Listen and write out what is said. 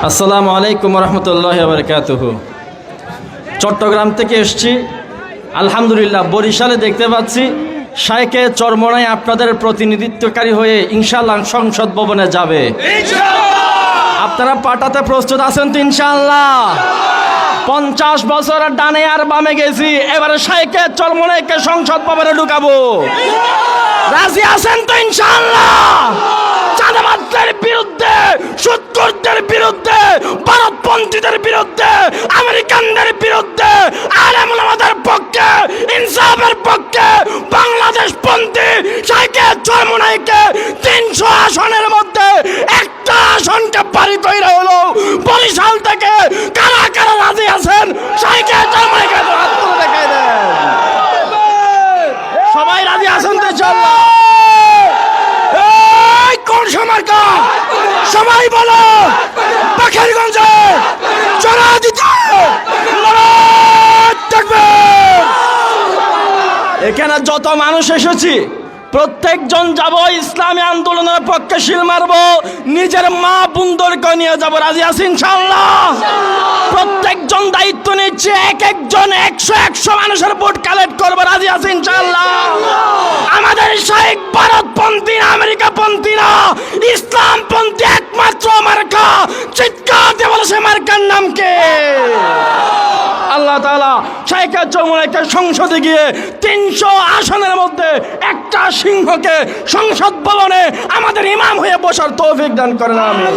আসসালামু আলাইকুম রহমতুল্লাহ বারকাতুহু। চট্টগ্রাম থেকে এসছি, আলহামদুলিল্লাহ। বরিশালে দেখতে পাচ্ছি শাইখে চরমোনাই আপনাদের প্রতিনিধিত্বকারী হয়ে ইনশাআল্লাহ সংসদ ভবনে যাবে। আপনারা পাঠাতে প্রস্তুত আছেন তো ইনশাআল্লাহ? 50 বছর ডানে আর বামে গেছি, এবারে শাইখে চরমোনাইকে সংসদ ভবনে ঢুকাবো। রাজি আছেন তো ইনশাআল্লাহ? চাঁদাবাজদের বিরুদ্ধে, সুদখোরদের বিরুদ্ধে, ভারতপন্থীদের বিরুদ্ধে, আমেরিকানদের বিরুদ্ধে, আলেম ওলামাদের পক্ষে, ইনসাফের পক্ষে, বাংলাদেশপন্থী শাইখে চরমোনাইকে 300 আসনের মধ্যে একটা আসনকে পারি কইরা হলো বরিশাল থেকে কারা কারা রাজি আছেন শাইখে চরমোনাইকে হাত তুলে দেখাই দেন। সবাই রাজি আছেন তো ইনশাআল্লাহ? কোন সমার্কা সবাই বলো, বাকেরগঞ্জে জড়া দিতে এখানে যত মানুষ এসেছি প্রত্যেকজন যাব ইসলামী আন্দোলনের পক্ষে শিল মারব, নিজের মা বোনদেরকে নিয়ে যাব। রাজি আছি ইনশাআল্লাহ? প্রত্যেকজন দায়িত্ব নিচ্ছে, এক একজন 100 মানুষের ভোট কালেক্ট করবো। রাজি আছি ইনশাআল্লাহ? আমাদের শাইখ ভারতপন্থী না, আমেরিকাপন্থী না, ইসলামপন্থী একমাত্র মার্কা। চিৎকার দিয়ে বলে সে মার্কার নাম কে? আল্লাহ তাআলা শাইখে চরমোনাইকে সংসদে গিয়ে 300 আসনের মধ্যে একটা সিংহকে সংসদ ভবনে আমাদের ইমাম হয়ে বসার তৌফিক দান করেন। আমিন।